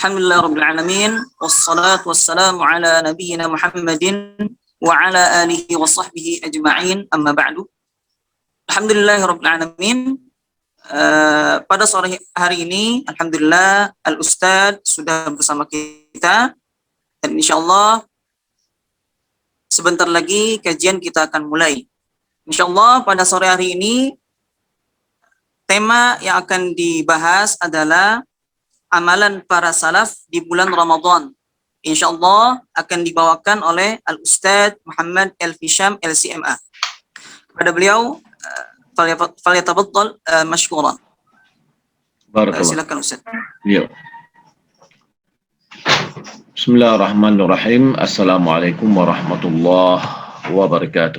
Alhamdulillah Rabbil Alamin, wassalatu wassalamu ala nabiyyina Muhammadin wa ala alihi wa sahbihi ajma'in, amma ba'du. Alhamdulillah Rabbil Alamin, pada sore hari ini, Alhamdulillah, Al-Ustadz sudah bersama kita, dan insyaAllah sebentar lagi kajian kita akan mulai. InsyaAllah pada sore hari ini, tema yang akan dibahas adalah amalan para salaf di bulan Ramadan. InsyaAllah akan dibawakan oleh Al-Ustadz Muhammad Al-Fisham LCMA. Kepada beliau, falyatafaddal mashkuran. Barakallah. Silakan Ustaz. Ya. Bismillahirrahmanirrahim. Assalamualaikum warahmatullahi wabarakatuh.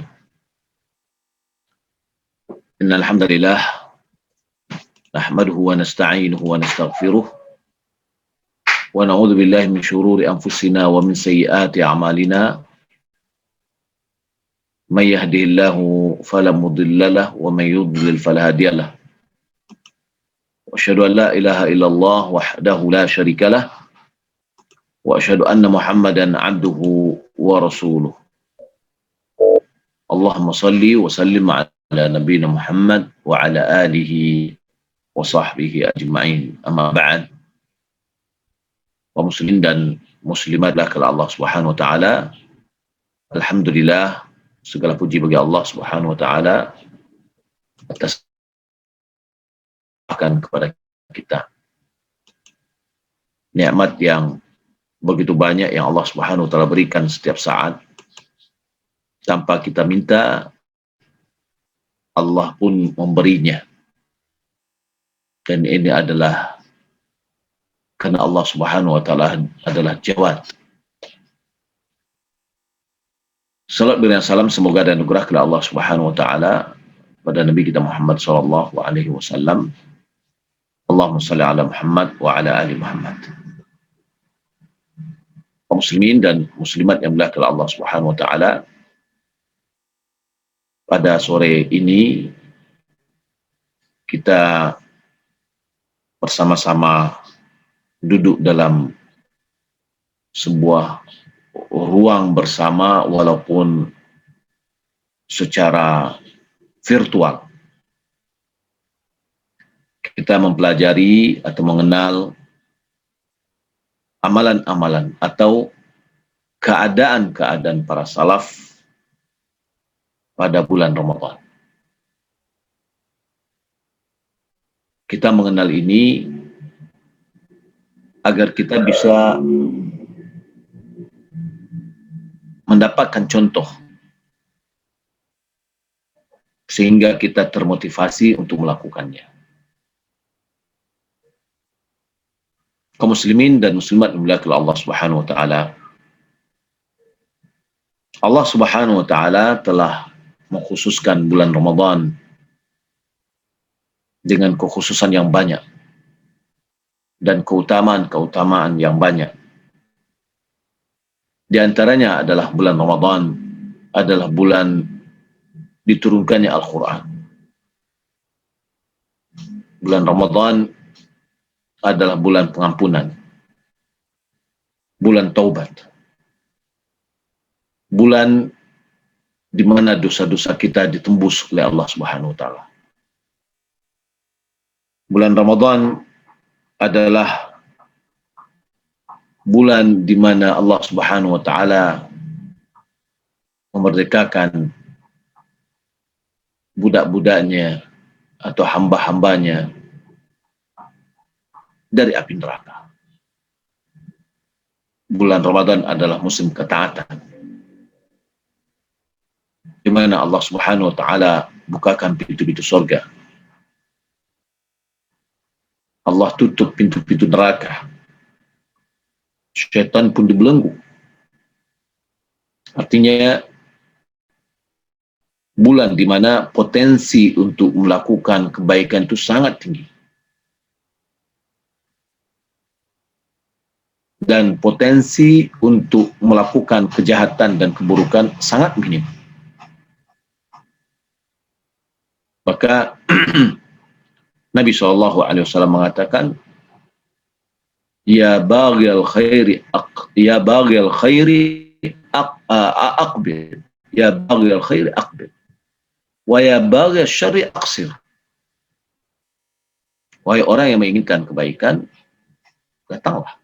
Innal hamdalillah nahmaduhu wa nasta'inuhu wa nastaghfiruh. Wa na'udzu billahi min syururi anfusina wa min sayyiati a'malina. May yahdihillahu fala mudilla lahu wa may yudlil fala hadiya lahu. Wa asyhadu an la ilaha illallah wahdahu la syarika lah. Wa asyhadu anna Muhammadan 'abduhu wa rasuluh. Allahumma shalli wa sallim ala nabiyyina Muhammad wa ala alihi wa sahbihi ajma'in. Amma ba'd. Kaum muslimin dan muslimat lah Allah Subhanahu wa taala. Alhamdulillah, segala puji bagi Allah Subhanahu wa taala atas akan kepada kita nikmat yang begitu banyak yang Allah Subhanahu wa taala berikan setiap saat tanpa kita minta. Allah pun memberinya, dan ini adalah karena Allah Subhanahu wa taala adalah Jawad. Salat dan salam semoga dan anugerah kepada Allah Subhanahu wa taala pada Nabi kita Muhammad sallallahu alaihi wasallam. Allahumma shalli ala Muhammad wa ala ali Muhammad. Kaum muslimin dan muslimat yang dimuliakan oleh Allah Subhanahu wa taala, pada sore ini kita bersama-sama duduk dalam sebuah ruang bersama walaupun secara virtual. Kita mempelajari atau mengenal amalan-amalan atau keadaan-keadaan para salaf pada bulan Ramadan. Kita mengenal ini agar kita bisa mendapatkan contoh sehingga kita termotivasi untuk melakukannya. Kaum muslimin dan muslimat dimuliakan oleh Allah Subhanahu wa taala. Allah Subhanahu wa taala telah mengkhususkan bulan Ramadan dengan kekhususan yang banyak dan keutamaan-keutamaan yang banyak. Di antaranya adalah bulan Ramadan adalah bulan diturunkannya Al-Quran. Bulan Ramadan adalah bulan pengampunan, bulan taubat, bulan di mana dosa-dosa kita ditembus oleh Allah Subhanahu wa taala. Bulan Ramadan adalah bulan di mana Allah Subhanahu wa taala memerdekakan budak-budaknya atau hamba-hambanya dari api neraka. Bulan Ramadan adalah musim ketaatan, di mana Allah Subhanahu wa taala bukakan pintu-pintu surga. Allah tutup pintu-pintu neraka. Syaitan pun dibelenggu. Artinya bulan di mana potensi untuk melakukan kebaikan itu sangat tinggi. Dan potensi untuk melakukan kejahatan dan keburukan sangat minim. Maka Nabi SAW mengatakan, ya baghil khairi ya baghil khairi aqbil, ya baghil khairi aqbil, wa ya baghil syarri aqsir. Wahai orang yang menginginkan kebaikan, datanglah.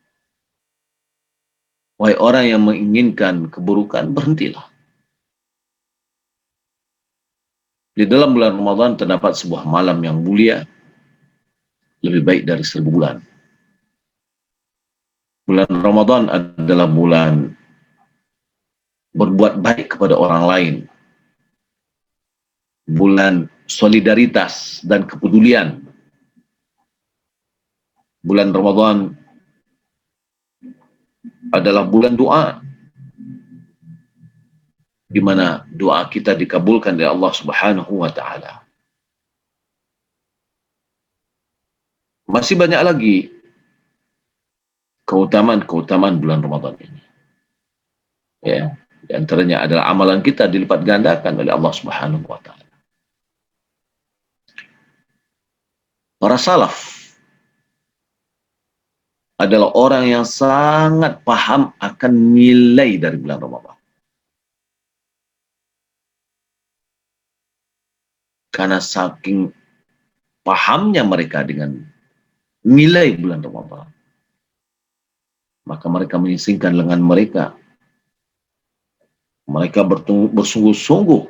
Wahai orang yang menginginkan keburukan, berhentilah. Di dalam bulan Ramadan terdapat sebuah malam yang mulia, lebih baik dari 1000 bulan. Bulan Ramadan adalah bulan berbuat baik kepada orang lain. Bulan solidaritas dan kepedulian. Bulan Ramadan adalah bulan doa, di mana doa kita dikabulkan oleh Allah Subhanahu wa taala. Masih banyak lagi keutamaan-keutamaan bulan Ramadan ini. Ya, di antaranya adalah amalan kita dilipat gandakan oleh Allah Subhanahu wa taala. Para salaf adalah orang yang sangat paham akan nilai dari bulan Ramadan. Karena saking pahamnya mereka dengan nilai bulan Ramadan, maka mereka menyingkirkan lengan mereka. Mereka bersungguh-sungguh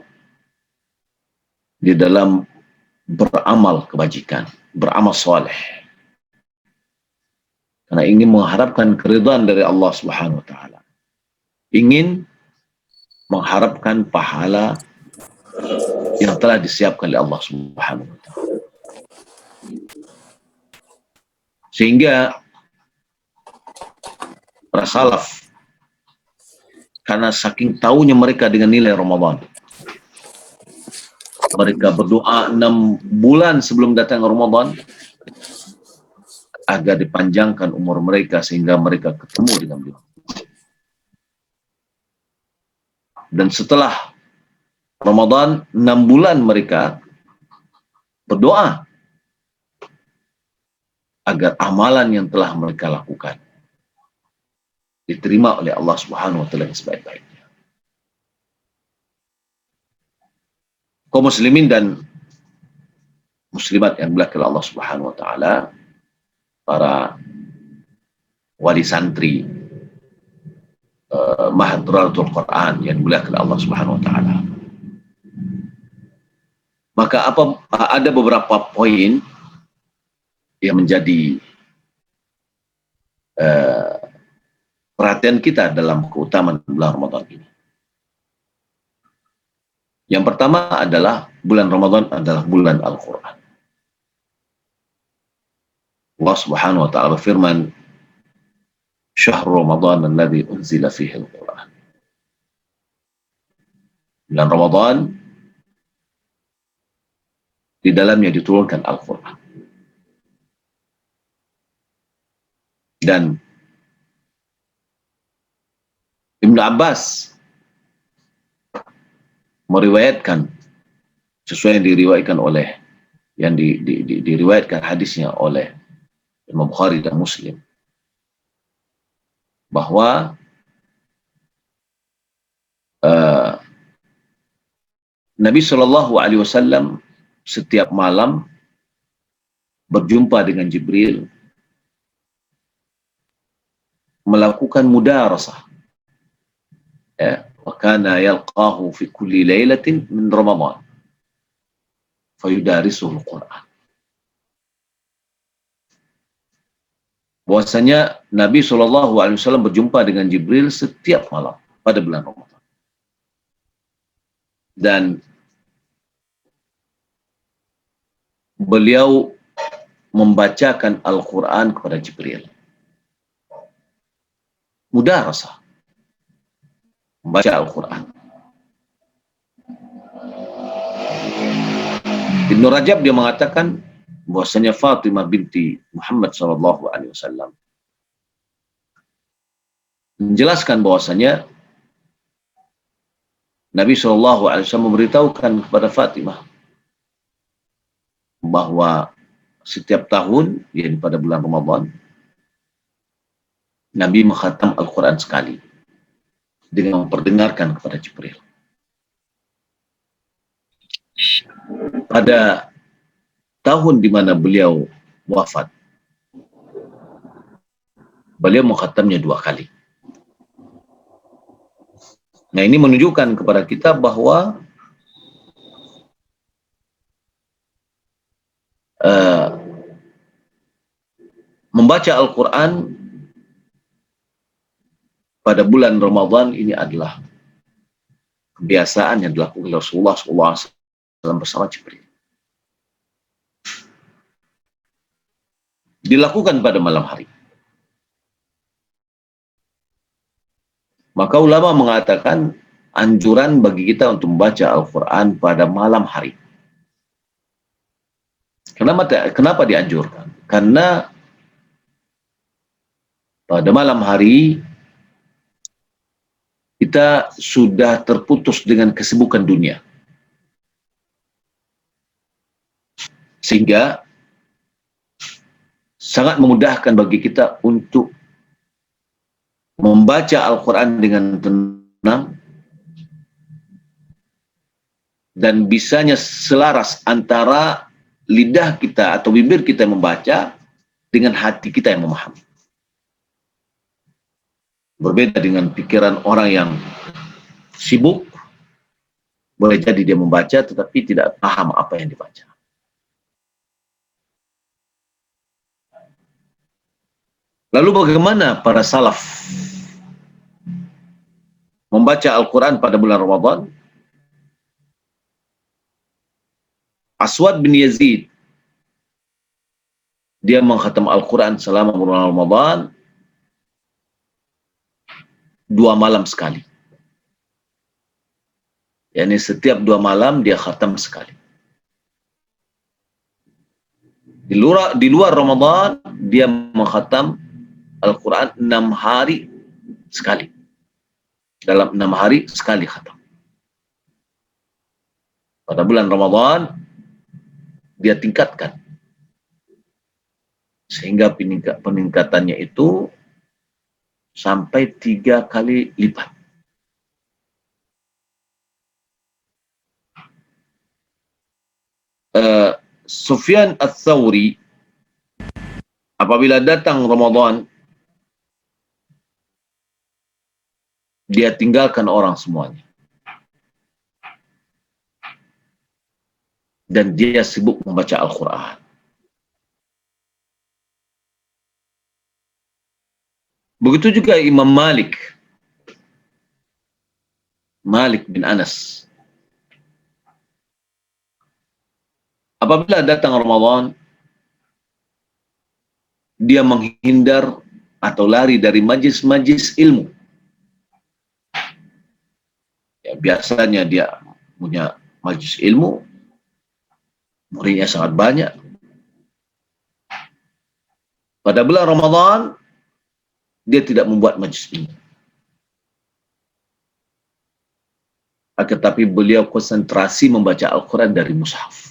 di dalam beramal kebajikan, beramal soleh. Karena ingin mengharapkan keridhaan dari Allah Subhanahu wa taala. Ingin mengharapkan pahala yang telah disiapkan oleh Allah Subhanahu wa taala. Sehingga para salaf, karena saking tahunya mereka dengan nilai Ramadan, mereka berdoa 6 bulan sebelum datang Ramadan agar dipanjangkan umur mereka sehingga mereka ketemu dengan beliau. Dan setelah Ramadan 6 bulan mereka berdoa agar amalan yang telah mereka lakukan diterima oleh Allah Subhanahu wa taala sebaik-baiknya. Kaum muslimin dan muslimat yang dimuliakan Allah Subhanahu wa taala, para wali santri Mahadratul Quran yang dimuliakan Allah Subhanahu wa taala. Maka ada beberapa poin yang menjadi perhatian kita dalam keutamaan bulan Ramadan ini. Yang pertama adalah bulan Ramadan adalah bulan Al-Quran. Allah Subhanahu wa taala berfirman, "Syahrul Ramadan alladzi unzila fihi al-Quran." Bulan Ramadan di dalamnya diturunkan Al-Quran. Dan Ibnu Abbas meriwayatkan sesuai yang diriwayatkan oleh diriwayatkan hadisnya oleh Imam Bukhari dan Muslim, bahwa Nabi Shallallahu Alaihi Wasallam setiap malam berjumpa dengan Jibril, melakukan mudarasah. Ya, wa kana yalqahu fi kulli lailatin min Ramadan fayudarisuhu al-Quran. Bahwasanya Nabi SAW berjumpa dengan Jibril setiap malam pada bulan Ramadan. Dan beliau membacakan Al-Quran kepada Jibril. Mudarasah. Membaca Al-Quran. Ibnu Rajab dia mengatakan bahwasanya Fatimah binti Muhammad SAW menjelaskan bahwasanya Nabi SAW memberitahukan kepada Fatimah bahwa setiap tahun, yaitu pada bulan Ramadan, Nabi mengkhatam Al-Quran sekali dengan memperdengarkan kepada Jibril. Pada tahun di mana beliau wafat, beliau mengkhatamnya 2 kali. Nah, ini menunjukkan kepada kita bahwa membaca Al-Quran pada bulan Ramadan ini adalah kebiasaan yang dilakukan oleh Rasulullah SAW bersama Jibril. Dilakukan pada malam hari. Maka ulama mengatakan anjuran bagi kita untuk membaca Al-Quran pada malam hari. Kenapa dianjurkan? Karena pada malam hari kita sudah terputus dengan kesibukan dunia. Sehingga sangat memudahkan bagi kita untuk membaca Al-Quran dengan tenang dan bisanya selaras antara lidah kita atau bibir kita yang membaca dengan hati kita yang memahami. Berbeda dengan pikiran orang yang sibuk, boleh jadi dia membaca tetapi tidak paham apa yang dibaca. Lalu bagaimana para salaf membaca Al-Quran pada bulan Ramadan? Aswad bin Yazid, dia mengkhatam Al-Quran selama bulan Ramadan 2 malam sekali. Yani setiap 2 malam dia khatam sekali. Di luar Ramadan dia mengkhatam Al-Quran 6 hari sekali. Dalam 6 hari sekali khatam. Pada bulan Ramadan dia tingkatkan. Sehingga peningkatannya itu sampai 3 kali lipat. Sufyan Ats-Tsauri apabila datang Ramadan dia tinggalkan orang semuanya. Dan dia sibuk membaca Al-Quran. Begitu juga Imam Malik bin Anas. Apabila datang Ramadan, dia menghindar atau lari dari majlis-majlis ilmu. Ya, biasanya dia punya majlis ilmu, muridnya sangat banyak. Pada bulan Ramadan, dia tidak membuat majlis ilmu. Tetapi beliau konsentrasi membaca Al-Quran dari mushaf.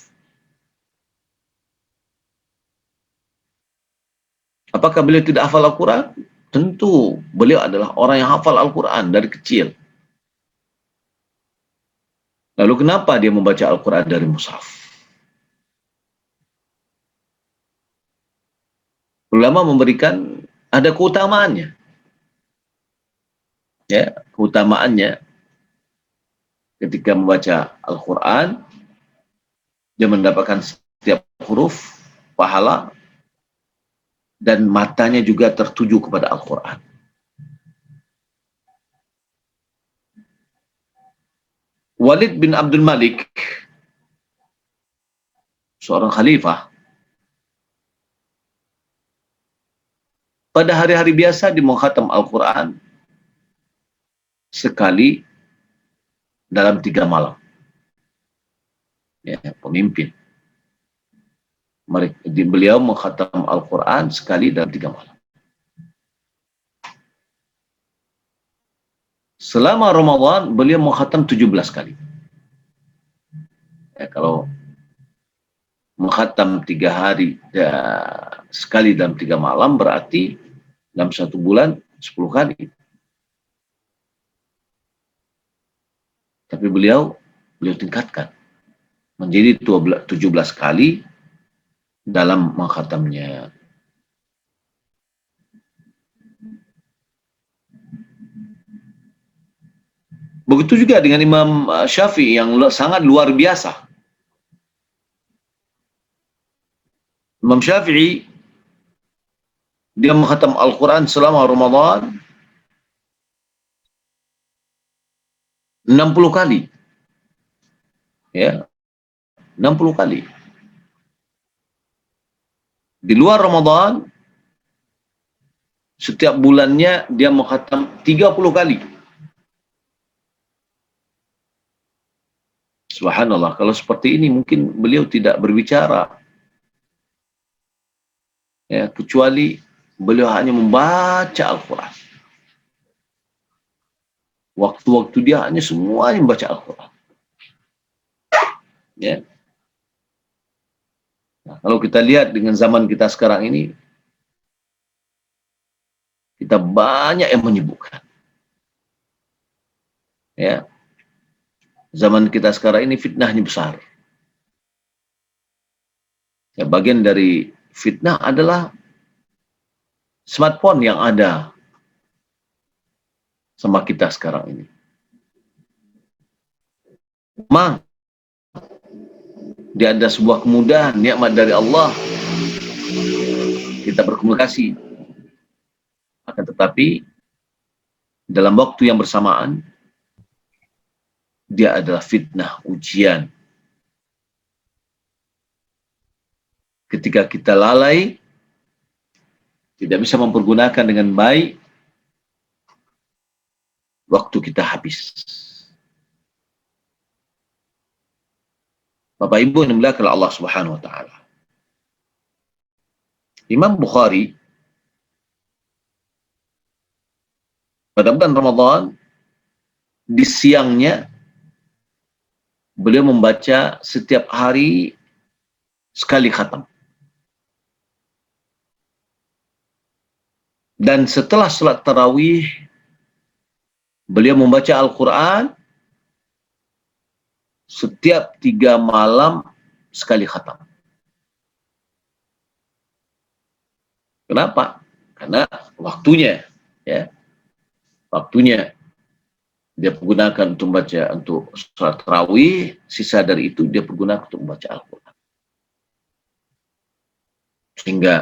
Apakah beliau tidak hafal Al-Quran? Tentu, beliau adalah orang yang hafal Al-Quran dari kecil. Lalu kenapa dia membaca Al-Quran dari mushaf? Ulama memberikan ada keutamaannya. Ya, keutamaannya ketika membaca Al-Quran, dia mendapatkan setiap huruf pahala dan matanya juga tertuju kepada Al-Quran. Walid bin Abdul Malik, seorang khalifah, pada hari-hari biasa dia mengkhatam Al-Quran sekali dalam 3 malam. Ya, pemimpin. Beliau mengkhatam Al-Quran sekali dalam 3 malam. Selama Ramadan, beliau mengkhatam 17 kali. Ya, kalau mengkhatam 3 hari sekali dalam 3 malam, berarti dalam 1 bulan 10 kali. Tapi beliau tingkatkan menjadi 17 kali dalam mengkhatamnya. Begitu juga dengan Imam Syafi'i yang sangat luar biasa. Imam Syafi'i, dia mengkhatam Al-Quran selama Ramadan 60 kali. Ya, 60 kali. Di luar Ramadan, setiap bulannya dia mengkhatam 30 kali. Subhanallah, kalau seperti ini mungkin beliau tidak berbicara. Ya, kecuali beliau hanya membaca Al-Quran. Waktu-waktu dia hanya semuanya membaca Al-Quran. Ya. Nah, kalau kita lihat dengan zaman kita sekarang ini, kita banyak yang menyibukkan. Ya. Zaman kita sekarang ini fitnahnya besar. Ya, bagian dari fitnah adalah smartphone yang ada sama kita sekarang ini. Memang dia ada sebuah kemudahan, nikmat dari Allah. Kita berkomunikasi. Akan tetapi, dalam waktu yang bersamaan, dia adalah fitnah, ujian. Ketika kita lalai, tidak bisa mempergunakan dengan baik, waktu kita habis. Bapak Ibu yang dimuliakan Allah Subhanahu wa taala. Imam Bukhari pada bulan Ramadan di siangnya beliau membaca setiap hari sekali khatam. Dan setelah salat tarawih beliau membaca Al-Quran setiap 3 malam sekali khatam. Kenapa? Karena waktunya, ya, waktunya dia pergunakan untuk membaca untuk salat tarawih, sisa dari itu dia pergunakan untuk membaca Al-Quran. Sehingga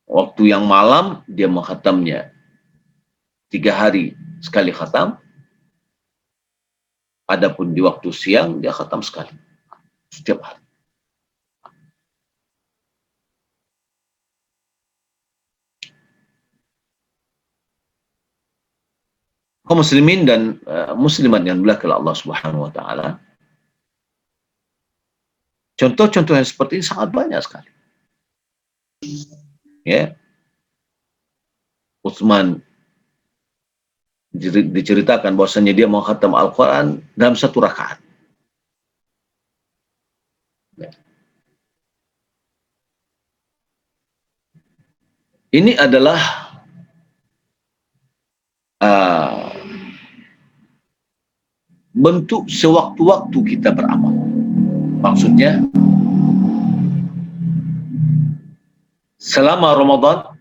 waktu yang malam dia mengkhatamnya 3 hari sekali khatam. Adapun di waktu siang dia khatam sekali setiap hari. Kaum muslimin dan muslimat yang dimuliakan Allah Subhanahu wa taala. Contoh-contoh yang seperti ini sangat banyak sekali. Ya. Utsman diceritakan bahwasanya dia mengkhatam Al-Quran dalam 1 rakaat. Ya. Ini adalah bentuk sewaktu-waktu kita beramal. Maksudnya, selama Ramadan,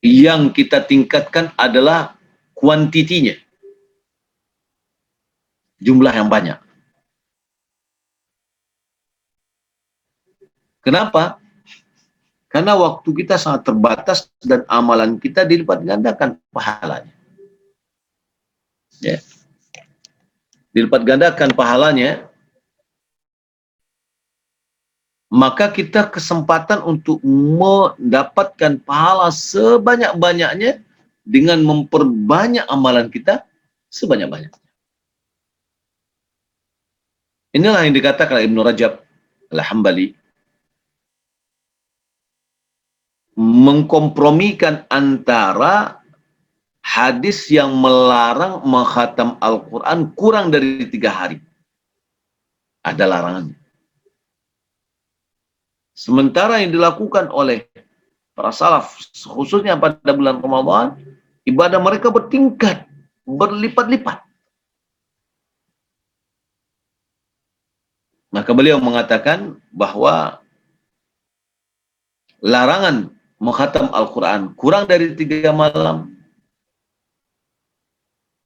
yang kita tingkatkan adalah kuantitinya. Jumlah yang banyak. Kenapa? Karena waktu kita sangat terbatas dan amalan kita dilipat gandakan pahalanya. Ya. Dilipat gandakan pahalanya, maka kita kesempatan untuk mendapatkan pahala sebanyak-banyaknya dengan memperbanyak amalan kita sebanyak-banyaknya. Inilah yang dikatakan oleh Ibnu Rajab Al-Hambali, mengkompromikan antara hadis yang melarang mengkhatam Al-Quran kurang dari 3 hari. Ada larangannya. Sementara yang dilakukan oleh para salaf, khususnya pada bulan Ramadan, ibadah mereka bertingkat, berlipat-lipat. Maka beliau mengatakan bahwa larangan menghatam Al-Quran kurang dari 3 malam,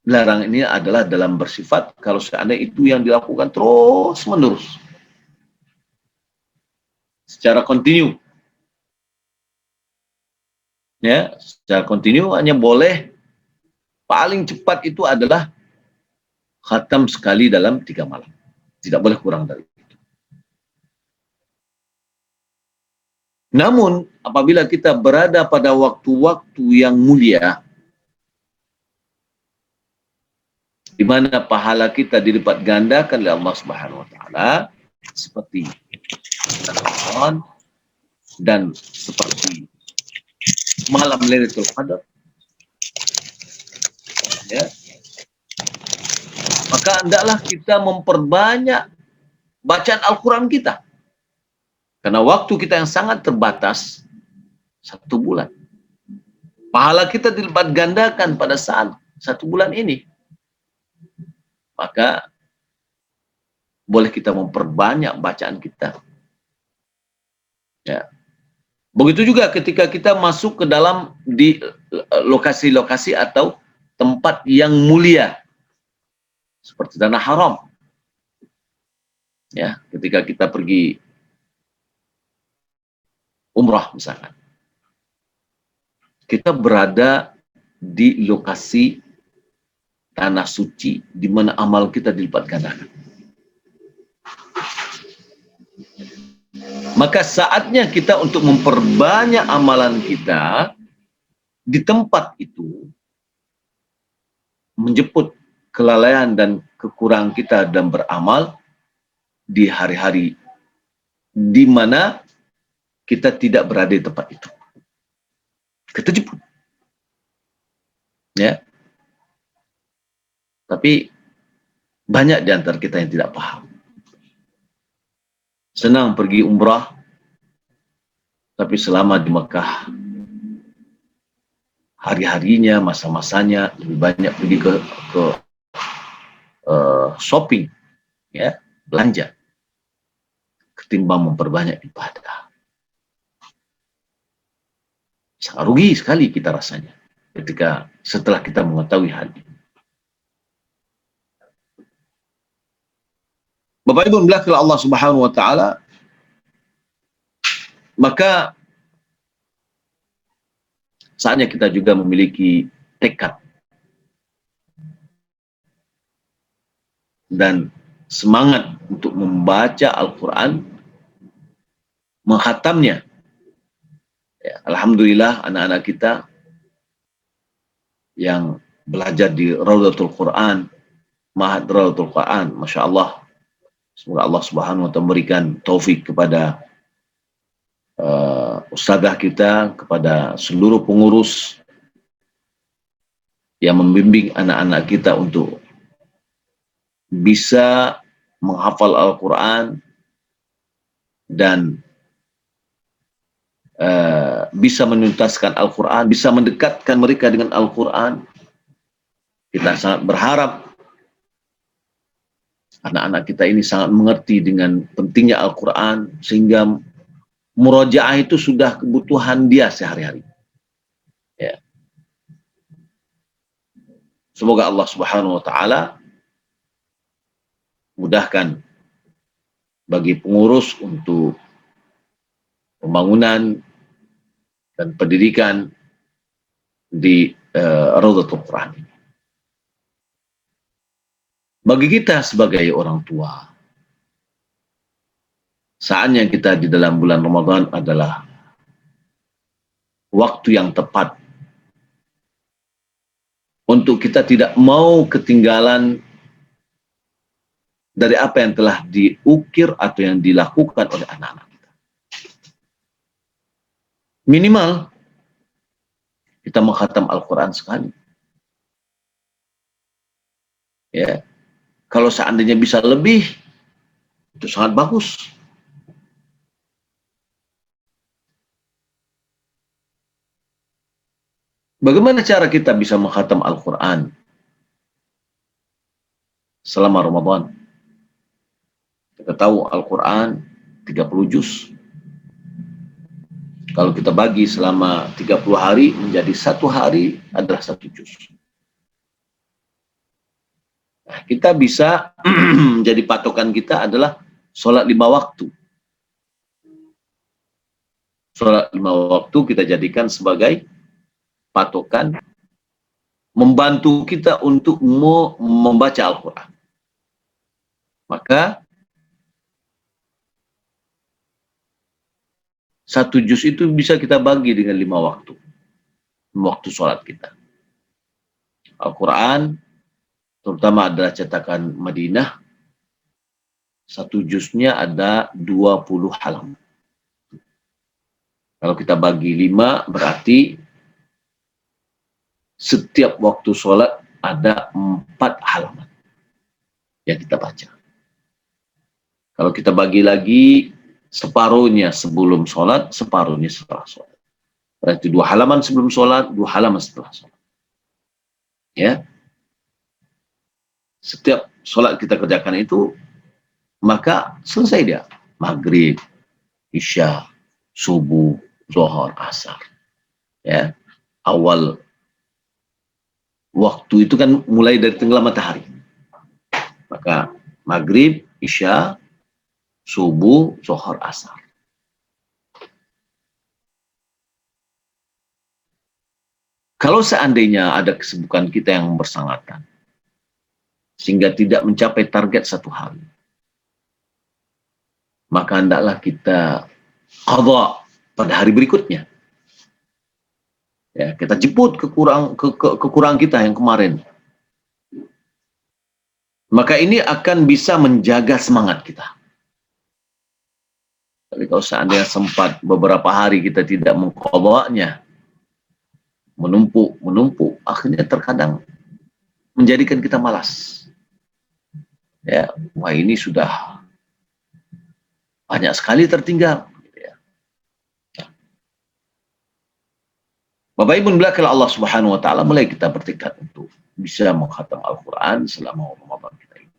larangan ini adalah dalam bersifat kalau seandainya itu yang dilakukan terus menerus secara kontinu, ya, secara kontinu hanya boleh paling cepat itu adalah khatam sekali dalam 3 malam, tidak boleh kurang dari itu. Namun apabila kita berada pada waktu-waktu yang mulia, di mana pahala kita dilipat gandakan oleh Allah Subhanahu wa taala, seperti Ramadan dan seperti malam Lailatul Qadar, ya, maka hendaklah kita memperbanyak bacaan Al-Quran kita, karena waktu kita yang sangat terbatas, 1 bulan. Pahala kita dilipat gandakan pada saat 1 bulan ini. Maka boleh kita memperbanyak bacaan kita. Ya. Begitu juga ketika kita masuk ke dalam di lokasi-lokasi atau tempat yang mulia, seperti tanah haram. Ya, ketika kita pergi umrah misalkan, kita berada di lokasi tanah suci di mana amal kita dilipat gandakan. Maka saatnya kita untuk memperbanyak amalan kita di tempat itu, menjemput kelalaian dan kekurangan kita dan beramal di hari-hari di mana kita tidak berada di tempat itu. Kita jemput. Ya. Tapi banyak di antara kita yang tidak paham. Senang pergi umrah, tapi selama di Mekah, hari-harinya, masa-masanya lebih banyak pergi ke shopping, ya, belanja, ketimbang memperbanyak ibadah. Sangat rugi sekali kita rasanya ketika setelah kita mengetahui hal ini. Bapak Ibu belakang Allah Subhanahu wa taala, maka saatnya kita juga memiliki tekad dan semangat untuk membaca Al-Quran, menghatamnya. Ya, alhamdulillah anak-anak kita yang belajar di Raudatul Quran, Ma'had Raudatul Quran, Masya Allah. Semoga Allah Subhanahu wa taala memberikan taufik kepada ustadzah kita, kepada seluruh pengurus yang membimbing anak-anak kita untuk bisa menghafal Al-Quran dan bisa menuntaskan Al-Quran, bisa mendekatkan mereka dengan Al-Quran. Kita sangat berharap anak-anak kita ini sangat mengerti dengan pentingnya Al-Quran, sehingga murajaah itu sudah kebutuhan dia sehari-hari. Ya. Semoga Allah Subhanahu wa taala mudahkan bagi pengurus untuk pembangunan dan pendidikan di Raudatul Quran. Bagi kita sebagai orang tua, saatnya kita di dalam bulan Ramadan adalah waktu yang tepat untuk kita tidak mau ketinggalan dari apa yang telah diukir atau yang dilakukan oleh anak-anak kita. Minimal kita menghatam Al-Quran sekali. Ya. Kalau seandainya bisa lebih, itu sangat bagus. Bagaimana cara kita bisa menghatam Al-Quran selama Ramadan? Kita tahu Al-Quran 30 juz. Kalau kita bagi selama 30 hari menjadi satu hari adalah 1 juz. Nah, kita bisa jadi patokan kita adalah sholat 5 waktu. Sholat 5 waktu kita jadikan sebagai patokan membantu kita untuk membaca Al-Quran. Maka 1 juz itu bisa kita bagi dengan 5 waktu. 5 waktu sholat kita. Al-Quran terutama adalah cetakan Madinah, 1 juznya ada 20 halaman. Kalau kita bagi 5 berarti setiap waktu sholat ada 4 halaman yang kita baca. Kalau kita bagi lagi, separuhnya sebelum sholat, separuhnya setelah sholat. Berarti 2 halaman sebelum sholat, 2 halaman setelah sholat. Ya. Setiap sholat kita kerjakan itu, maka selesai dia. Maghrib, Isya, Subuh, Zuhur, Asar. Ya. Awal waktu itu kan mulai dari tenggelam matahari. Maka Maghrib, Isya, Subuh, Zuhur, Asar. Kalau seandainya ada kesibukan kita yang bersangatan, sehingga tidak mencapai target 1 hari, maka hendaklah kita qadha pada hari berikutnya. Ya, kita jemput kekurangan kita yang kemarin. Maka ini akan bisa menjaga semangat kita. Tapi kalau seandainya sempat beberapa hari kita tidak mengqadhanya, menumpuk, akhirnya terkadang menjadikan kita malas. Ya, wah ini sudah banyak sekali tertinggal. Bapak Ibu belakang Allah Subhanahu wa taala, mulai kita bertekad untuk bisa menghatam Al-Quran selama Ramadan kita ini.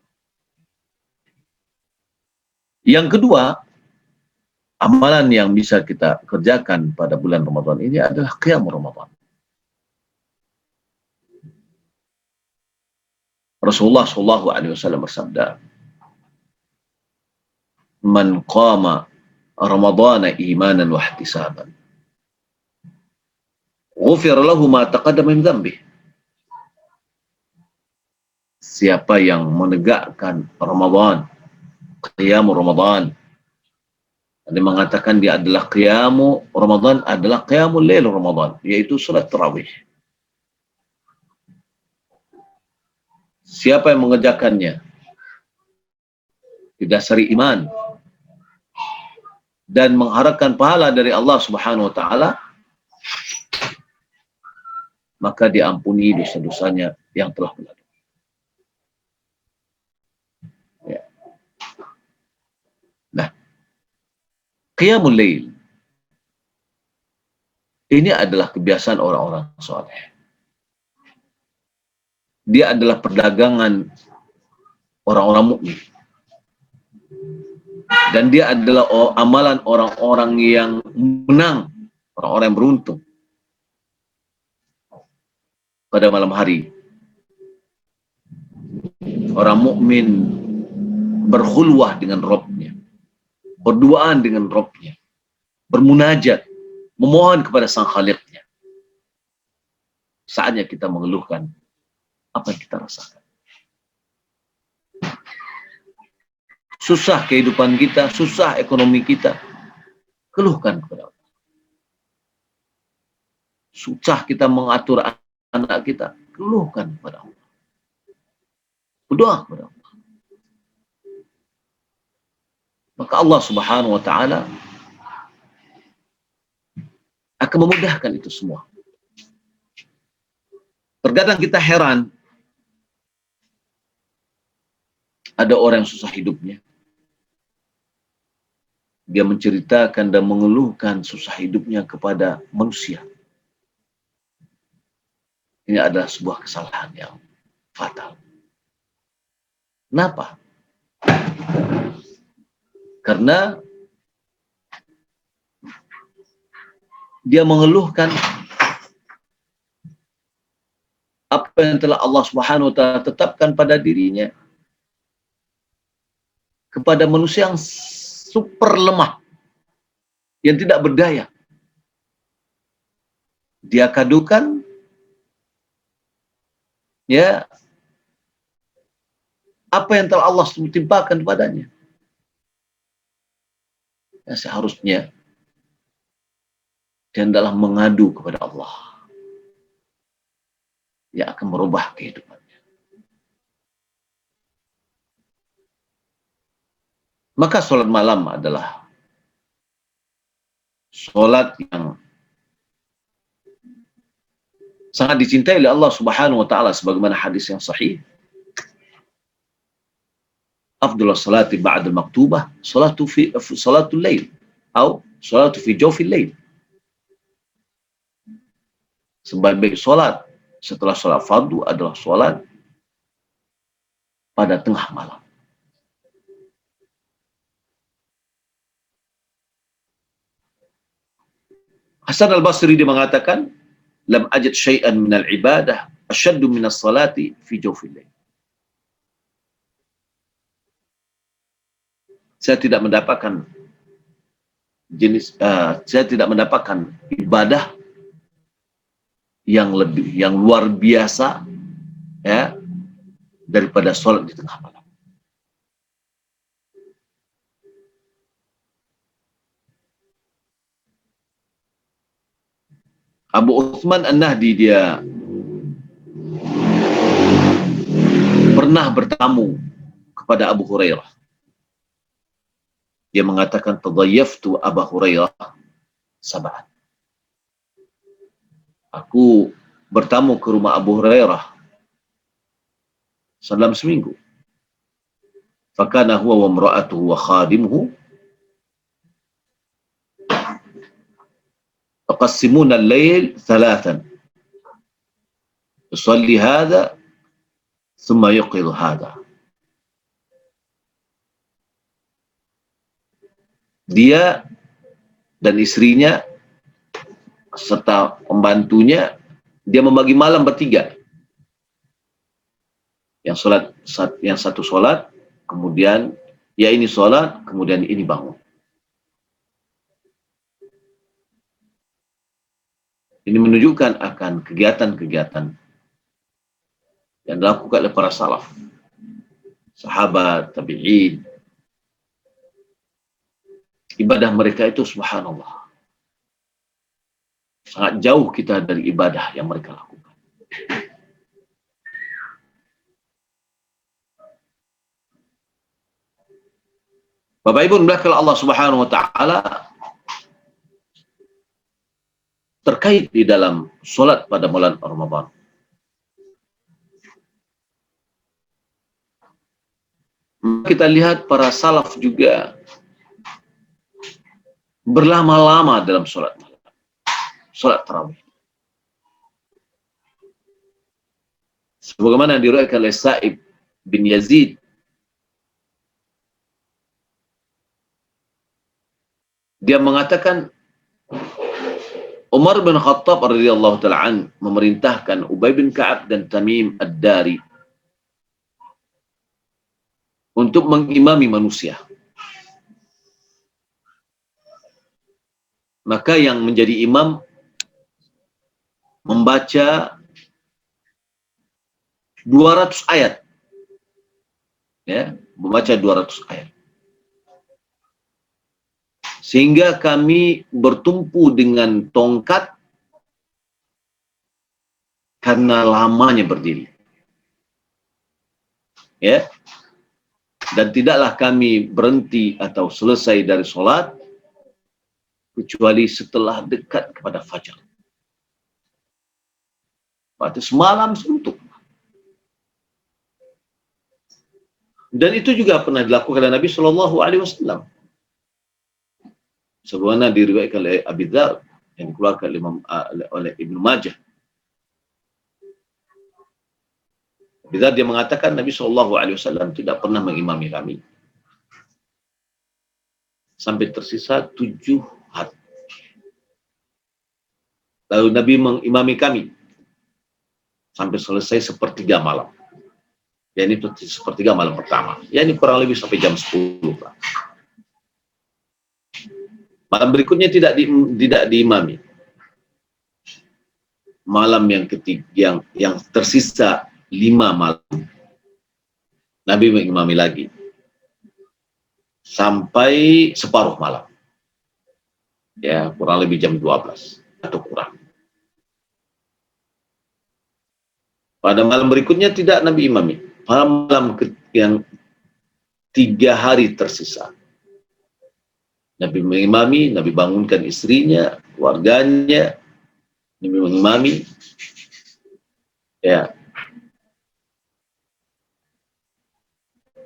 Yang kedua, amalan yang bisa kita kerjakan pada bulan Ramadan ini adalah qiyam Ramadan. Rasulullah sallallahu alaihi wasallam bersabda, "Man qama Ramadhana imanan wa ihtisaban, ghufir lahu ma taqaddama min dhanbih." Siapa yang menegakkan Ramadan, qiyam Ramadan, dia mengatakan dia adalah qiyamu Ramadan adalah qiyamul lail Ramadan, yaitu salat tarawih. Siapa yang mengerjakannya didasari iman dan mengharapkan pahala dari Allah Subhanahu wa taala, maka diampuni dosa-dosanya yang telah berlalu. Ya. Nah, qiyamul lail ini adalah kebiasaan orang-orang soleh. Dia adalah perdagangan orang-orang mukmin. Dan dia adalah amalan orang-orang yang menang, orang-orang yang beruntung. Pada malam hari, orang mukmin berkhulwah dengan Rabb-nya, berduaan dengan Rabb-nya, bermunajat, memohon kepada Sang Khaliq-nya. Saatnya kita mengeluhkan apa yang kita rasakan. Susah kehidupan kita, susah ekonomi kita, keluhkan kepada Allah. Susah kita mengatur anak kita, keluhkan kepada Allah. Berdoa kepada Allah. Maka Allah Subhanahu wa taala akan memudahkan itu semua. Terkadang kita heran, ada orang yang susah hidupnya. Dia menceritakan dan mengeluhkan susah hidupnya kepada manusia. ini adalah sebuah kesalahan yang fatal. Kenapa? Karena dia mengeluhkan apa yang telah Allah Subhanahu wa taala tetapkan pada dirinya kepada manusia yang super lemah, yang tidak berdaya. Dia kadukan ya apa yang telah Allah timpakan kepadanya. Ya, seharusnya dia adalah mengadu kepada Allah yang akan merubah kehidupannya. Maka sholat malam adalah sholat yang sangat dicintai oleh Allah Subhanahu wa taala sebagaimana hadis yang sahih. Afdhalus salati ba'da maktubah salatul lail atau salatu fi jawfil lail. Sebaik-baik solat setelah solat fardu adalah solat pada tengah malam. Hasan al-Basri dia mengatakan, lam ajid syai'an minal ibadah asyaddu minas salati fi jawfil lail. Saya tidak mendapatkan ibadah yang luar biasa ya daripada sholat di tengah malam. Abu Uthman An-Nahdi dia pernah bertamu kepada Abu Hurairah. Dia mengatakan, tadayyaftu Abu Hurairah sab'an. Aku bertamu ke rumah Abu Hurairah dalam seminggu. Fakana huwa wa imra'atuhu wa khadimuhu faqassimuna al-lail thalathan. Yusalli hadha thumma yuqidhu hadha. Dia dan istrinya serta pembantunya, dia membagi malam bertiga. Yang satu sholat, kemudian ya ini sholat, kemudian ini bangun. Ini menunjukkan akan kegiatan-kegiatan yang dilakukan oleh para salaf, sahabat, tabi'in. Ibadah mereka itu subhanallah, sangat jauh kita dari ibadah yang mereka lakukan. Bapak Ibu dimulakan Allah Subhanahu wa taala terkait di dalam solat pada bulan Ramadan. Kita lihat para salaf juga berlama-lama dalam solat tarawih. Sebagaimana diriwayatkan oleh Sa'ib bin Yazid, dia mengatakan Umar bin Khattab radhiyallahu ta'ala an memerintahkan Ubay bin Ka'ab dan Tamim Ad-Dari untuk mengimami manusia. Maka yang menjadi imam membaca 200 ayat. Ya, membaca 200 ayat. Sehingga kami bertumpu dengan tongkat karena lamanya berdiri. Ya. Dan tidaklah kami berhenti atau selesai dari sholat kecuali setelah dekat kepada fajar. Berarti semalam suntuk. Dan itu juga pernah dilakukan oleh Nabi Shallallahu Alaihi Wasallam. Sebagaimana diriwayatkan oleh Abi Dzar yang dikeluarkan oleh Ibnu Majah. Bila dia mengatakan Nabi SAW tidak pernah mengimami kami sampai tersisa 7 hari. Lalu Nabi mengimami kami sampai selesai sepertiga malam. Ya, ini sepertiga malam pertama. Ya, ini kurang lebih sampai jam 10. Pak. Malam berikutnya tidak diimami. Malam yang ketiga, yang tersisa 5 malam, Nabi mengimami lagi sampai separuh malam. Ya, kurang lebih jam 12 atau kurang. Pada malam berikutnya tidak Nabi imami. Pada malam yang 3 hari tersisa, Nabi mengimami, Nabi bangunkan istrinya, keluarganya, Nabi mengimami. Ya.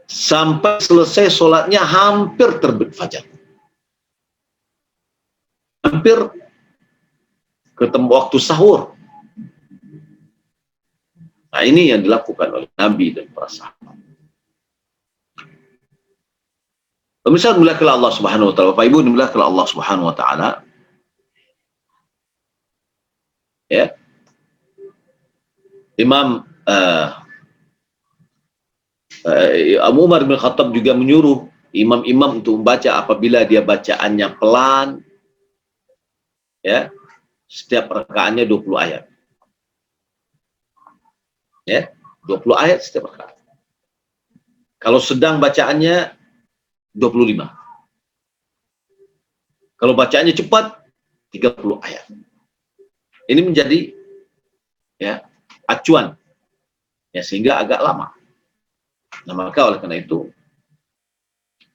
Sampai selesai sholatnya hampir terbit fajar. Hampir ketemu waktu sahur. Nah, ini yang dilakukan oleh Nabi dan para sahabat. Pemirsa dimuliakan Allah Subhanahu wa taala, Bapak Ibu dimuliakan Allah Subhanahu wa taala. Ya. Imam Abu Umar bin Khattab juga menyuruh imam-imam untuk membaca apabila dia bacaannya pelan. Ya. Setiap rakaatnya 20 ayat. Ya, 20 ayat setiap rakaat. Kalau sedang bacaannya 25. Kalau bacaannya cepat 30 ayat. Ini menjadi ya acuan ya, sehingga agak lama. Nah, maka oleh karena itu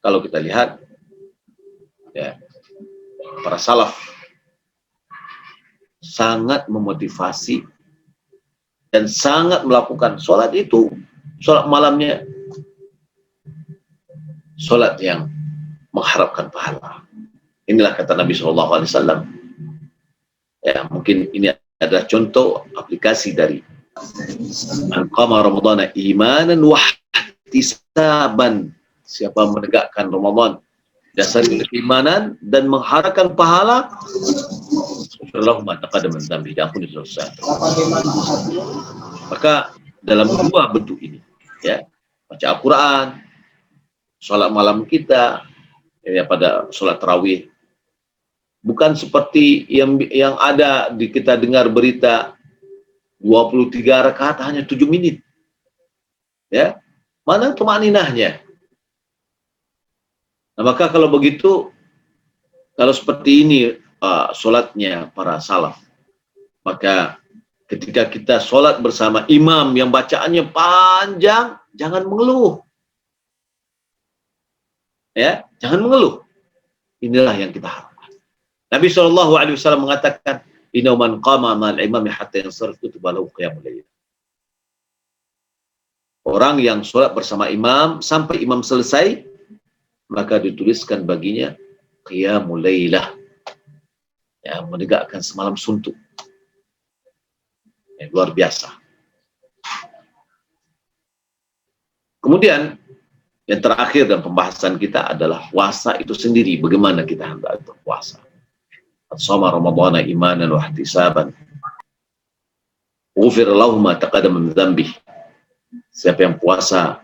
kalau kita lihat ya, para salaf sangat memotivasi dan sangat melakukan sholat itu, sholat malamnya, sholat yang mengharapkan pahala. Inilah kata Nabi SAW. Ya, mungkin ini adalah contoh aplikasi dari man qama ramadhana imanan wa ihtisaban. Siapa menegakkan Ramadan dasarnya keimanan dan mengharapkan pahala, Allahumma taqaddama min dzambi, diampuni dosa. Maka dalam dua bentuk ini, ya, baca Al-Quran, sholat malam kita, ya, pada sholat tarawih, bukan seperti yang ada di kita dengar berita 23 rakaat hanya 7 menit, ya, mana tumaninahnya? Nah, maka kalau begitu, kalau seperti ini sholatnya para salaf, maka ketika kita sholat bersama imam yang bacaannya panjang, jangan mengeluh. Ya, jangan mengeluh. Inilah yang kita harapkan. Nabi SAW mengatakan, "Inna man qama ma'al imami hatta yansarif kutiba lahu qiyamul lail." Orang yang sholat bersama imam sampai imam selesai, maka dituliskan baginya qiyamul lailah. Ya, menegakkan semalam suntuk. Ya, luar biasa. Kemudian yang terakhir dalam pembahasan kita adalah puasa itu sendiri. Bagaimana kita hendak berpuasa? Shoma Ramadhana imanan wa ihtisaban. Ghufira lahu ma taqaddama min dzambi. Siapa yang puasa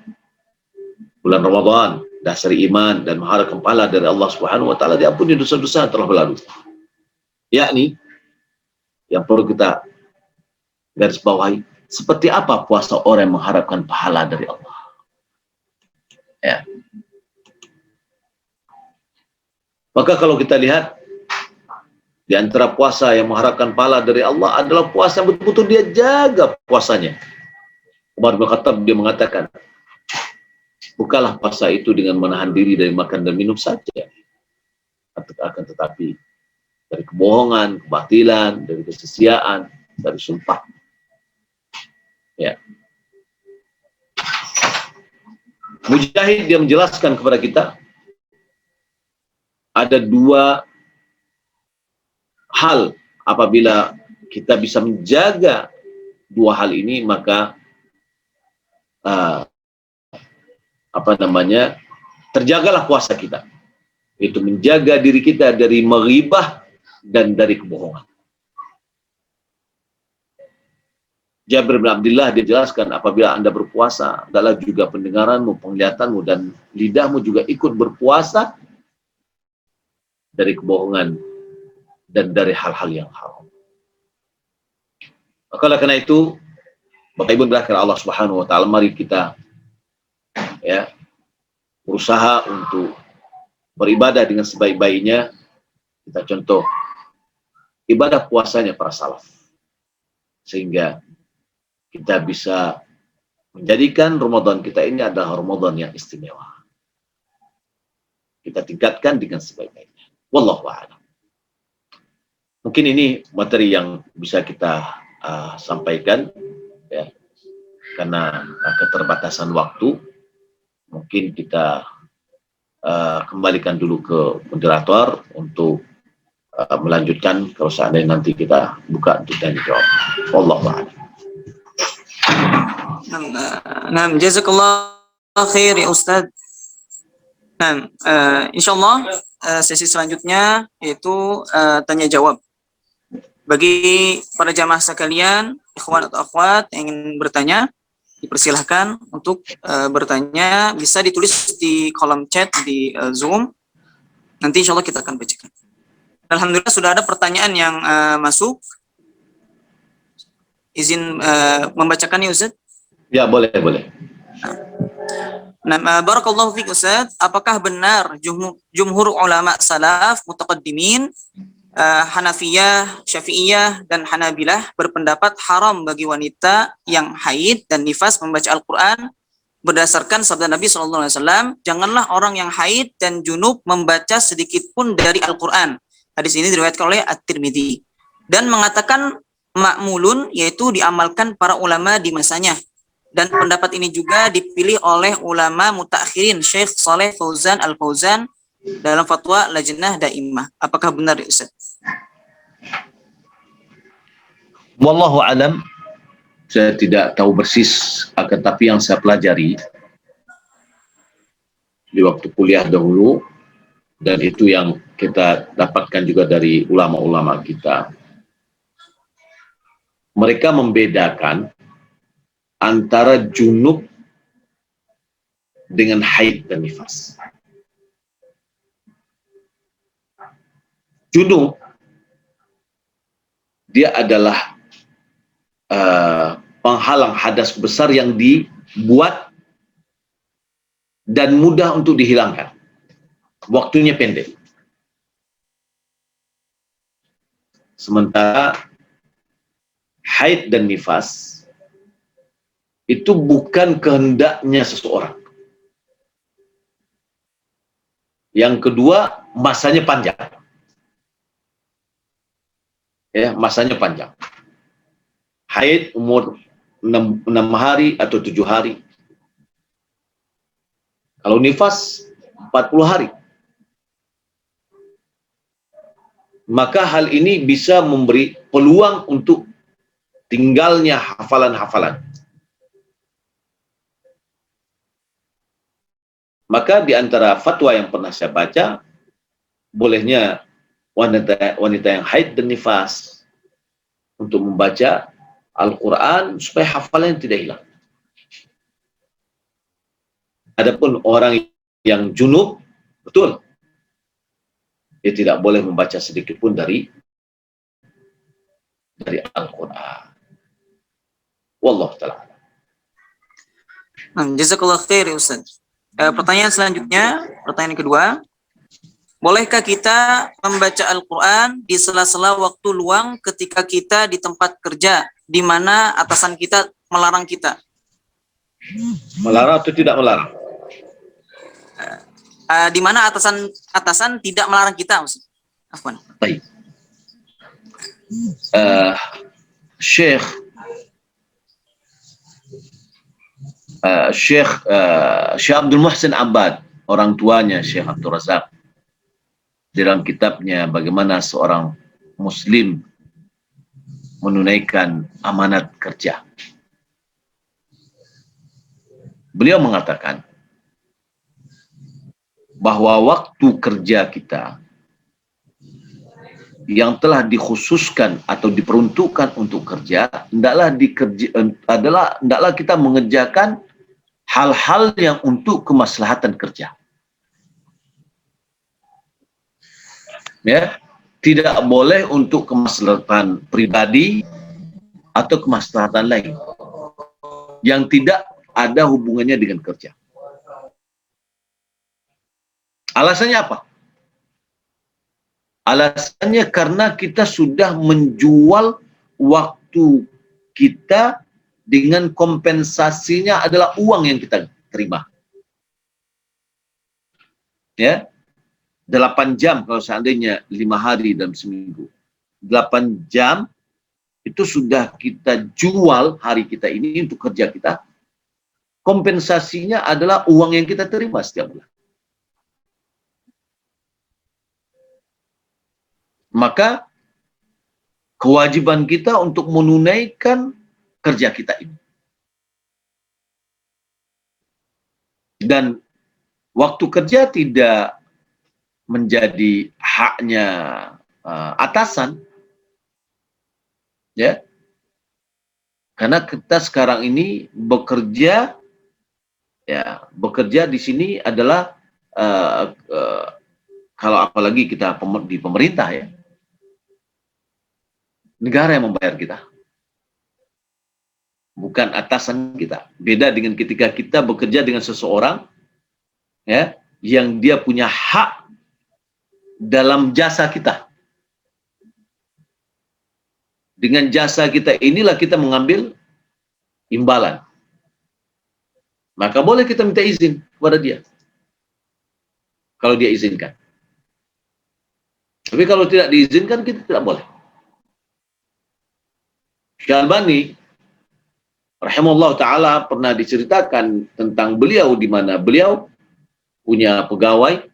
bulan Ramadan dasari iman dan mengharapkan pahala dari Allah Subhanahu wa taala, diampuni dosa-dosa yang telah berlalu. Yakni yang perlu kita garis bawahi, seperti apa puasa orang yang mengharapkan pahala dari Allah. Ya. Maka kalau kita lihat di antara puasa yang mengharapkan pahala dari Allah adalah puasa yang betul-betul dia jaga puasanya. Umar bin Khattab dia mengatakan, bukalah puasa itu dengan menahan diri dari makan dan minum saja. Akan tetapi dari kebohongan, kebatilan, dari kesia-siaan, dari sumpah. Ya. Mujahid dia menjelaskan kepada kita ada dua hal. Apabila kita bisa menjaga dua hal ini, maka uh, terjagalah puasa kita, itu menjaga diri kita dari meribah dan dari kebohongan. Jabir bin Abdullah dijelaskan, apabila Anda berpuasa, adalah juga pendengaranmu, penglihatanmu, dan lidahmu juga ikut berpuasa dari kebohongan dan dari hal-hal yang haram. Maka karena itu, Bapak Ibu berakhir Allah Subhanahu wa taala, mari kita berusaha untuk beribadah dengan sebaik-baiknya. Kita contoh ibadah puasanya para salaf, sehingga kita bisa menjadikan Ramadan kita ini adalah Ramadan yang istimewa. Kita tingkatkan dengan sebaik-baiknya. Wallahu a'lam. Mungkin ini materi yang bisa kita sampaikan, ya, karena keterbatasan waktu. Mungkin kita kembalikan dulu ke moderator untuk melanjutkan, kalau seandainya nanti kita buka untuk tanya jawab. Wallahu a'lam. Nah, jazakallah khair ya Ustaz. Nah, insyaallah sesi selanjutnya yaitu tanya jawab. Bagi para jamaah sekalian, ikhwan atau akhwat yang ingin bertanya, dipersilahkan untuk bertanya, bisa ditulis di kolom chat di Zoom. Nanti insyaallah kita akan bacakan. Alhamdulillah sudah ada pertanyaan yang masuk. Izin membacakannya Ustaz? Ya, boleh. Nah, barakallahu fiik Ustaz, apakah benar jumhur ulama salaf mutaqaddimin, Hanafiyah, Syafi'iyah, dan Hanabilah berpendapat haram bagi wanita yang haid dan nifas membaca Al-Quran berdasarkan sabda Nabi SAW, janganlah orang yang haid dan junub membaca sedikit pun dari Al-Quran. Hadis ini diriwayatkan oleh At-Tirmidzi. Dan mengatakan makmulun, yaitu diamalkan para ulama di masanya. Dan pendapat ini juga dipilih oleh ulama mutakhirin, Syekh Saleh Fauzan Al-Fauzan dalam fatwa Lajnah Daimah. Apakah benar ya Ustaz? Wallahu alam, saya tidak tahu persis, akan tapi yang saya pelajari di waktu kuliah dahulu, dan itu yang kita dapatkan juga dari ulama-ulama kita, mereka membedakan antara junub dengan haid dan nifas. Junub dia adalah penghalang hadas besar yang dibuat dan mudah untuk dihilangkan. Waktunya pendek. Sementara haid dan nifas itu bukan kehendaknya seseorang. Yang kedua, masanya panjang. Ya, masanya panjang. Haid umur 6 hari atau 7 hari. Kalau nifas 40 hari. Maka hal ini bisa memberi peluang untuk tinggalnya hafalan-hafalan. Maka di antara fatwa yang pernah saya baca, bolehnya wanita yang haid dan nifas untuk membaca Al-Quran supaya hafalannya tidak hilang. Adapun orang yang junub, betul, dia tidak boleh membaca sedikit pun dari Al-Quran. Wallahu ta'ala. Jazakallah khair Ustaz. Pertanyaan selanjutnya, pertanyaan kedua, bolehkah kita membaca Al-Quran di sela-sela waktu luang ketika kita di tempat kerja, di mana atasan kita melarang kita? Melarang atau tidak melarang? Di mana atasan tidak melarang kita, Ustaz? Afwan. Baik. Syekh Abdul Muhsin Abbad, orang tuanya Syekh Abdul Razak, dalam kitabnya bagaimana seorang muslim menunaikan amanat kerja, Beliau mengatakan bahwa waktu kerja kita yang telah dikhususkan atau diperuntukkan untuk kerja hendaklah kita mengerjakan hal-hal yang untuk kemaslahatan kerja. Ya, tidak boleh untuk kemaslahatan pribadi atau kemaslahatan lain yang tidak ada hubungannya dengan kerja. Alasannya apa? Alasannya karena kita sudah menjual waktu kita dengan kompensasinya adalah uang yang kita terima. Ya, 8 jam kalau seandainya 5 hari dalam seminggu. 8 jam itu sudah kita jual hari kita ini untuk kerja kita. Kompensasinya adalah uang yang kita terima setiap bulan. Maka kewajiban kita untuk menunaikan kerja kita ini. Dan waktu kerja tidak menjadi haknya atasan, ya, karena kita sekarang ini bekerja, ya, bekerja di sini adalah kalau apalagi kita di pemerintah, ya, negara yang membayar kita, bukan atasan kita. Beda dengan ketika kita bekerja dengan seseorang, ya, yang dia punya hak dalam jasa kita. Dengan jasa kita inilah kita mengambil imbalan. Maka boleh kita minta izin kepada dia, kalau dia izinkan. Tapi kalau tidak diizinkan, kita tidak boleh. Syalbani rahimahullah ta'ala pernah diceritakan tentang beliau, di mana beliau punya pegawai,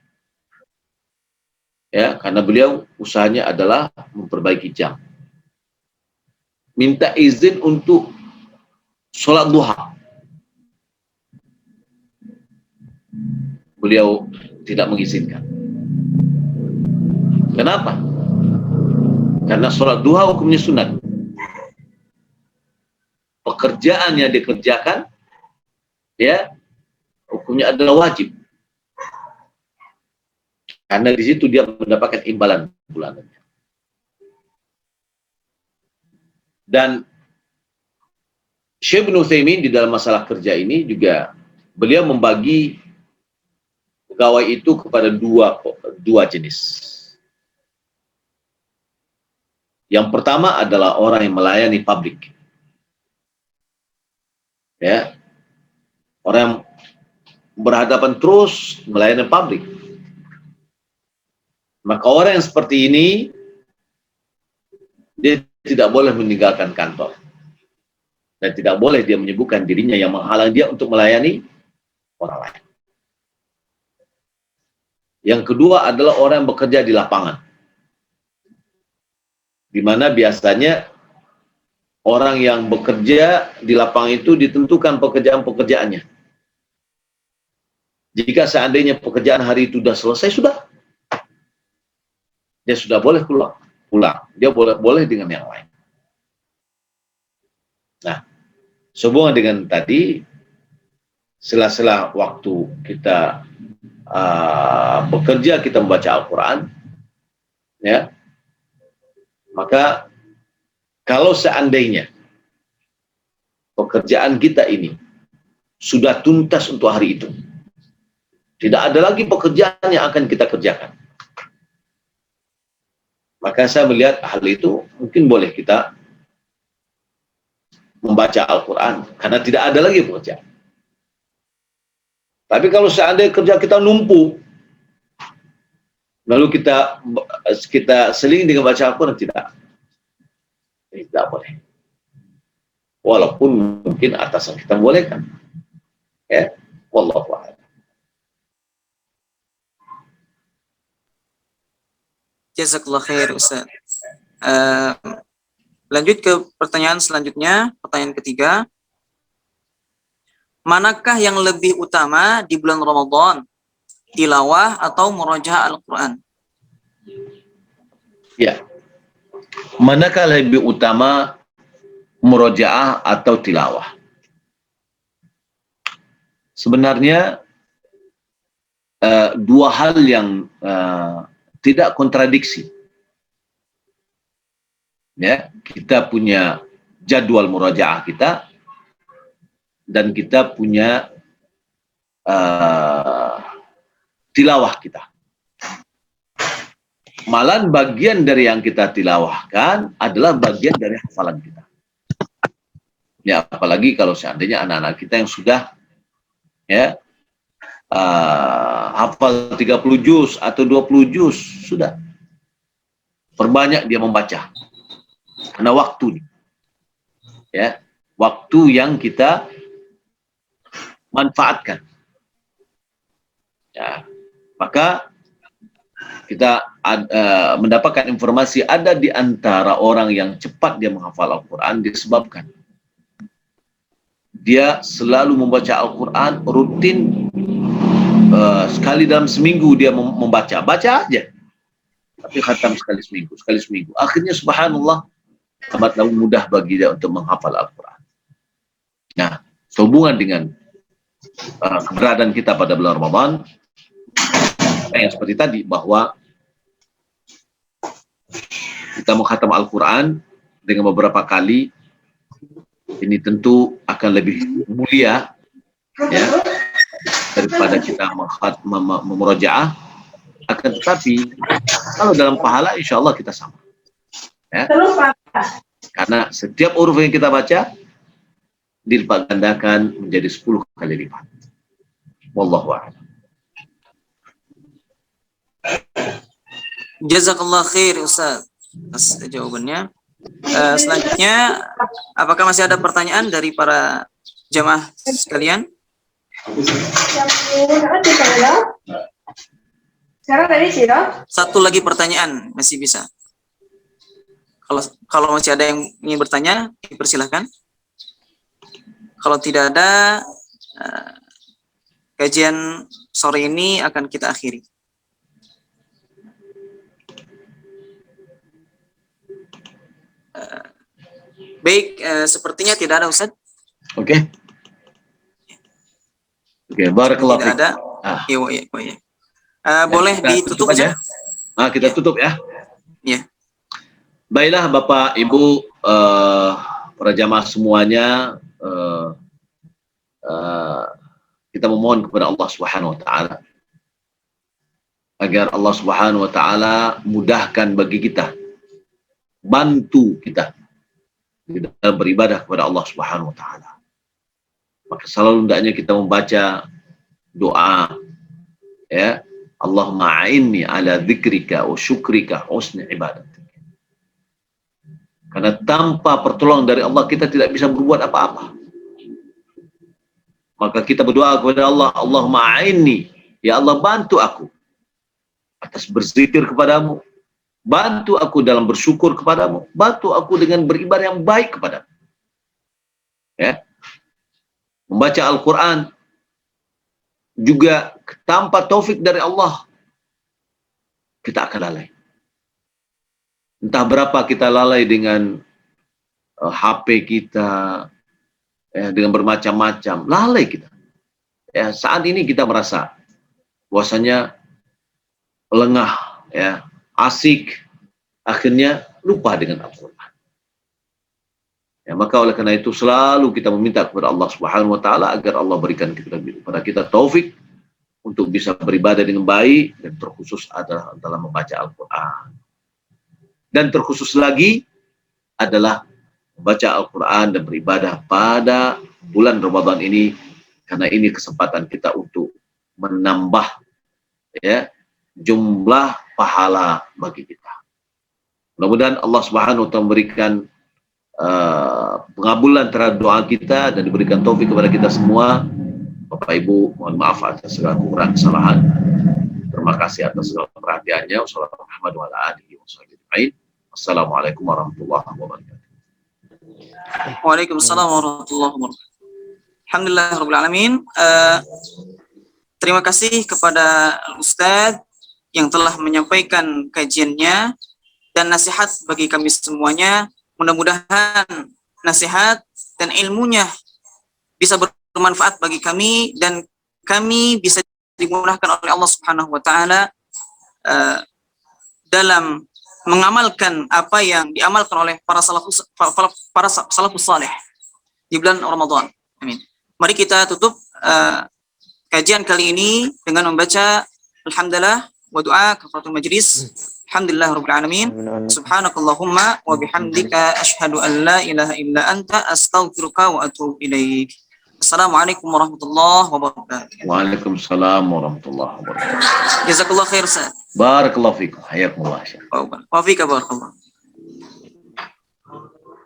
ya, karena beliau usahanya adalah memperbaiki jam. Minta izin untuk sholat duha. Beliau tidak mengizinkan. Kenapa? Karena sholat duha hukumnya sunat. Pekerjaan yang dikerjakan, ya, hukumnya adalah wajib. Karena di situ dia mendapatkan imbalan bulanannya. Dan Syekh Ibnu Utsaimin di dalam masalah kerja ini juga beliau membagi pegawai itu kepada dua jenis. Yang pertama adalah orang yang melayani publik, ya, orang yang berhadapan terus melayani publik. Maka orang yang seperti ini dia tidak boleh meninggalkan kantor, dan tidak boleh dia menyebutkan dirinya yang menghalang dia untuk melayani orang lain. Yang kedua adalah orang yang bekerja di lapangan, di mana biasanya orang yang bekerja di lapangan itu ditentukan pekerjaan-pekerjaannya. Jika seandainya pekerjaan hari itu sudah selesai, dia sudah boleh pulang. Dia boleh dengan yang lain. Nah, sehubungan dengan tadi, sela-sela waktu kita bekerja, kita membaca Al-Quran, ya, maka kalau seandainya pekerjaan kita ini sudah tuntas untuk hari itu, tidak ada lagi pekerjaan yang akan kita kerjakan, maka saya melihat hal itu mungkin boleh kita membaca Al-Quran, karena tidak ada lagi pekerjaan. Tapi kalau seandainya kerja kita numpuk, lalu kita seling dengan baca Al-Quran, tidak boleh. Walaupun mungkin atasan kita bolehkan, ya, wallahu a'lam. Jazakallah khair, Ustaz. Lanjut ke pertanyaan selanjutnya, pertanyaan ketiga. manakah yang lebih utama di bulan Ramadan? Tilawah atau murajaah Al-Quran? Ya. Manakah lebih utama, murajaah atau tilawah? Sebenarnya dua hal yang tidak kontradiksi. Ya, kita punya jadwal murajaah kita dan kita punya tilawah kita. Malahan bagian dari yang kita tilawahkan adalah bagian dari hafalan kita. Ya, apalagi kalau seandainya anak-anak kita yang sudah ya hafal 30 juz atau 20 juz, sudah. Perbanyak dia membaca. Karena waktu. Ya, waktu yang kita manfaatkan. Ya, maka kita mendapatkan informasi ada di antara orang yang cepat dia menghafal Al-Quran disebabkan dia selalu membaca Al-Quran rutin, sekali dalam seminggu dia membaca, baca aja, tapi khatam sekali seminggu. Akhirnya subhanallah, amat mudah bagi dia untuk menghafal Al-Quran. Nah, sehubungan dengan keberadaan kita pada bulan Ramadan, yang seperti tadi, bahwa kita mengkhatam Al-Quran dengan beberapa kali, ini tentu akan lebih mulia ya, daripada kita memurojaah. Akan tetapi kalau dalam pahala insya Allah kita sama ya. Karena setiap huruf yang kita baca dilipat gandakan menjadi 10 kali lipat. Wallahu a'lam. Jazakallah khair Ustaz atas jawabannya. Selanjutnya, apakah masih ada pertanyaan dari para jamaah sekalian? Satu lagi pertanyaan masih bisa. Kalau masih ada yang ingin bertanya, dipersilahkan. Kalau tidak ada, kajian sore ini akan kita akhiri. Baik, sepertinya tidak ada Ustaz. Oke. Oke, barakallahu fiik. Tidak ada. Iya. Boleh ditutup aja. Kita tutup ya. Iya. Baiklah Bapak, Ibu, para jamaah semuanya, kita memohon kepada Allah Subhanahu wa taala agar Allah Subhanahu wa taala mudahkan bagi kita, bantu kita di dalam beribadah kepada Allah Subhanahu wa taala. Maka selalu hendaknya kita membaca doa ya, Allahumma a'inni ala dzikrika wa syukrika husni ibadatik. Karena tanpa pertolongan dari Allah kita tidak bisa berbuat apa-apa. Maka kita berdoa kepada Allah, Allahumma a'inni, ya Allah bantu aku atas berzikir kepadamu, bantu aku dalam bersyukur kepadamu, bantu aku dengan beribadah yang baik kepadamu. Ya. Membaca Al-Quran juga tanpa taufik dari Allah kita akan lalai. Entah berapa kita lalai dengan HP kita, ya, dengan bermacam-macam, lalai kita. Ya, saat ini kita merasa bahwasanya lengah, ya, asik, akhirnya lupa dengan Al-Quran. Ya, maka oleh karena itu selalu kita meminta kepada Allah Subhanahu wa taala agar Allah berikan kepada kita taufik untuk bisa beribadah dengan baik, dan terkhusus adalah dalam membaca Al-Quran. Dan terkhusus lagi adalah membaca Al-Quran dan beribadah pada bulan Ramadan ini, karena ini kesempatan kita untuk menambah ya jumlah pahala bagi kita. Mudah-mudahan Allah Subhanahu wa taala memberikan pengabulan terhadap doa kita dan diberikan taufik kepada kita semua. Bapak Ibu, mohon maaf atas segala kekurangan kesalahan. Terima kasih atas segala perhatiannya. Wassalamualaikum warahmatullahi wabarakatuh. Waalaikumsalam warahmatullahi wabarakatuh. Alhamdulillah alamin. Terima kasih kepada Ustadz yang telah menyampaikan kajiannya dan nasihat bagi kami semuanya. Mudah-mudahan nasihat dan ilmunya bisa bermanfaat bagi kami dan kami bisa dimudahkan oleh Allah Subhanahu wa taala dalam mengamalkan apa yang diamalkan oleh para salafus saleh di bulan Ramadan. Amin. Mari kita tutup kajian kali ini dengan membaca alhamdulillah wa doa kafaratul majlis. Alhamdulillah rabbil alamin. Subhanakallahumma wa bihamdika asyhadu an la ilaha illa anta astaghfiruka wa atubu ilaik. Assalamualaikum warahmatullahi wabarakatuh. Waalaikumsalam warahmatullahi wabarakatuh. Jazakallah khair, Ustaz. Barakallahu fikum. Hayakumullah. Wa fika barakallah.